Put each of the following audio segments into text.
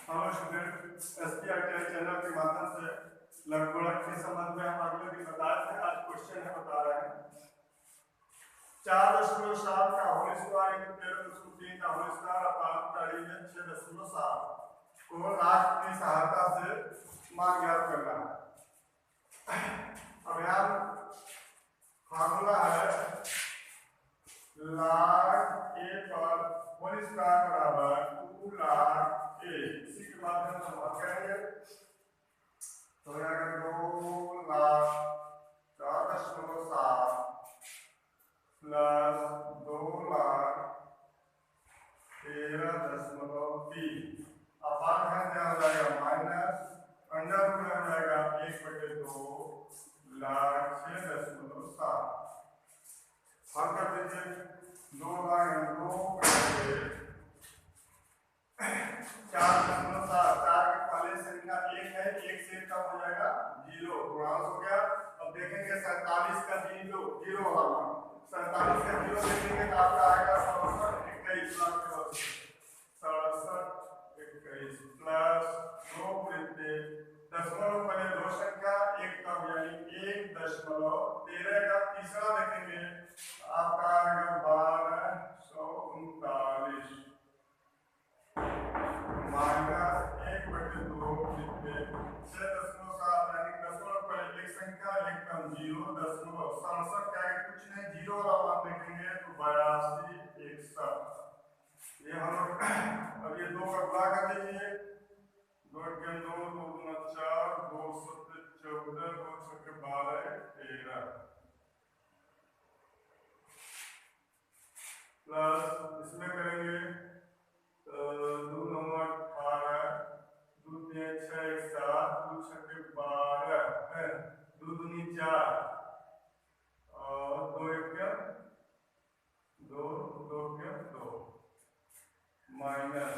Hello student, एसपीआईटीआई channel के माध्यम से लगभग के संबंध में हम अगले दिन बताए थे। आज क्वेश्चन है, बता रहे हैं 4.7 का होल स्क्वायर इंटू 13.3 का होल स्क्वायर अपान 6.7 को लास्ट की सहायता से मान ज्ञात करना है। अब यहाँ फार्मूला है log a पर होल स्क्वायर बराबर 2 log a। इसी के माध्यम से हम करेंगे तो यहाँ 2 लाख 4.7 प्लस 2 लाख 13.3 अपान है क्या हो जाएगा माइनस अंडर रूट में हो जाएगा 1/2 लाख 6.7। हल कर दीजिए 2 लाख 2 4.7 4 के पहले संख्या 1 है, 1 से कम हो जाएगा 0 गुणांश हो गया। अब देखेंगे 47 का 0 वाला 47 का 0 देखेंगे तो आपका आएगा 67 21 प्लस 2 दशमलव पहले दो संख्या एक कम यानी 1.13 का तीसरा देखेंगे आपका आएगा 1239 माइनस 1/2 6.7 यानी दशमलव पहले एक संख्या एक कम 0.67 क्या है कुछ नहीं 0 वाला मान देखेंगे तो 82 ये हम लोग अब ये दो का गुणा कर दीजिए 2 के 2 2 गुना 4 2 7 14 2 6 12 13 प्लस इसमें करेंगे 2 9 18 2 3 6 7 2 6 12 है 2 दूनी 4 और 2 1 2 2 के 2 माइनस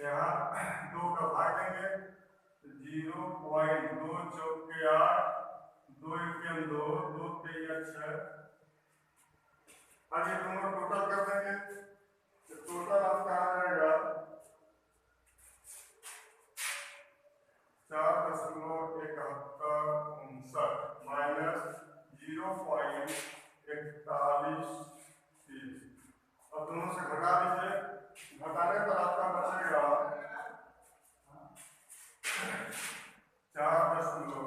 यहाँ 2 का भाग देंगे 0.2 चौके 8 2 1 2 2 3 6। अब ये दोनों टोटल कर देंगे तो टोटल आपका आ जाएगा 4.71 माइनस 0.41। अब दोनों से घटा दीजिए, घटाने पर आपका बचेगा 4.29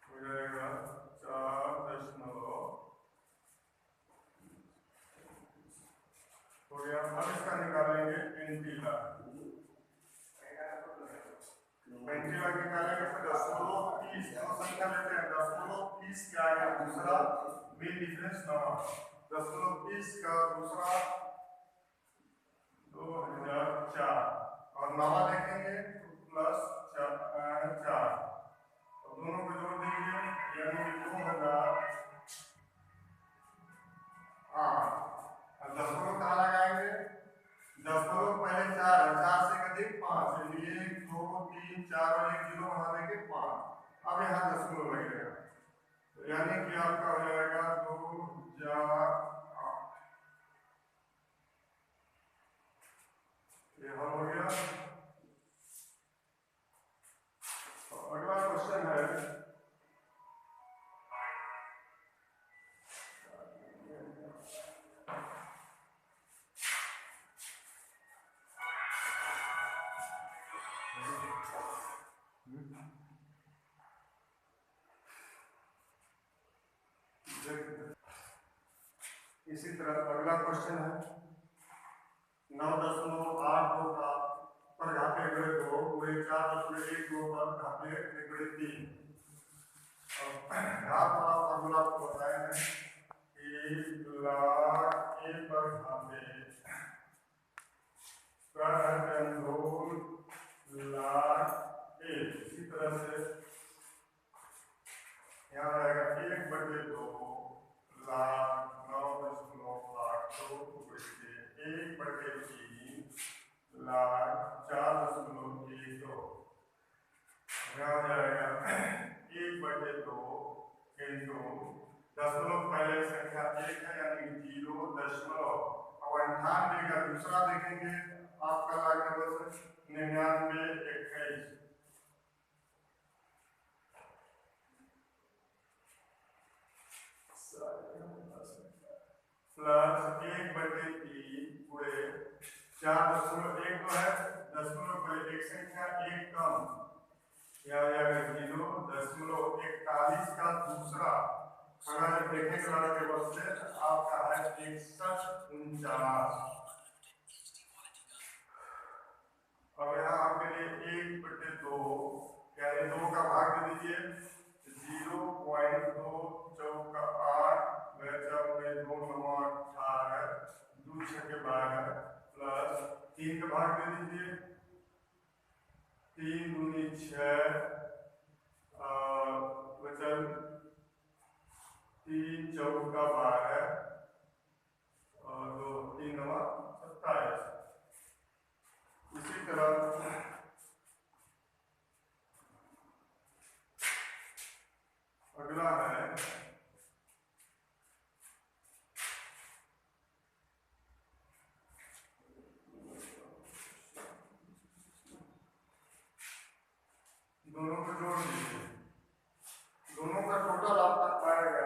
हो जाएगा 4.9 हो गया। अब इसका निकालेंगे एंटीला निकालेंगे फिर 10.30 संख्या लेते हैं 10.30 के आगे दूसरा मेन डिफरेंस नंबर 10.30 का दूसरा 2004 और नवा देखेंगे प्लस 4 दोनों को जोड़ देंगे यानी 2008 और 10 कहाँ लगाएंगे 10 पहले 4 है 4 से अधिक 5 यानी 1 2 3 4 और 1 0 बना देंगे 5। अब यहाँ 10 लगेगा तो यानी कि आपका हो जाएगा 2008 ये हल हो गया। अगला क्वेश्चन है इसी तरह अगला क्वेश्चन है 9.82 का पर घाते गड़े 2 पूरे 4.12 पर घाते गड़े 3 घात वाला फॉर्मूला आपको बताया है कि log a पर घाते log a। इसी तरह से यहाँ रहेगा 1/2 log 9.82 1/3 log 4.12 दशमलव पहले संख्या 1 है यानी 0.98 का दूसरा देखेंगे आपका लागत 9921 प्लस 1/3 पूरे 4.1 तो है दशमलव पहले एक संख्या एक कम या 0.41 का दूसरा अगर देखेंगे वाला टेबल से आपका है 6149। अब यहाँ आपके लिए 1/2 यानी 2 का भाग दे दीजिए 0.2 चौका 8 में 2 9 18 2 6 12 प्लस 3 का भाग दे दीजिए 3 दूनी 6 बचल 3 चौका 12 और 2 3 9 27। इसी तरह अगला है दोनों को जोड़ दीजिए दोनों का टोटल आपका आएगा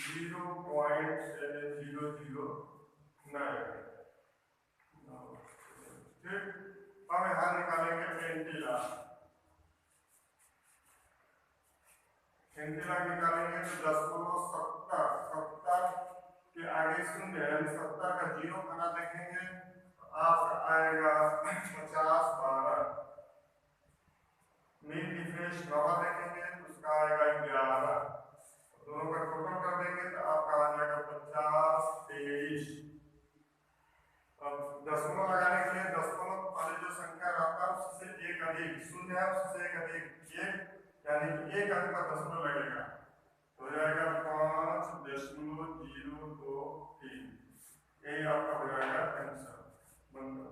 0.009। ठीक अब यहाँ निकालेंगे पेंटिला निकालेंगे तो 10.70 के आगे शून्य यानी 70 का 0 खाना देखेंगे तो आपका आएगा 50/12। मीन डिफरेंस 9 देखेंगे तो उसका आएगा 11। दोनों का टोटल कर देंगे तो आपका आ जाएगा 50/23। अब दशमलव लगाने के लिए दशमलव वाली जो संख्या रहता है उससे एक अधिक शून्य है उससे एक अधिक एक यानी एक अंक का दशमलव लगेगा तो हो जाएगा 5.023। यही आपका हो जाएगा आंसर। बंद करो।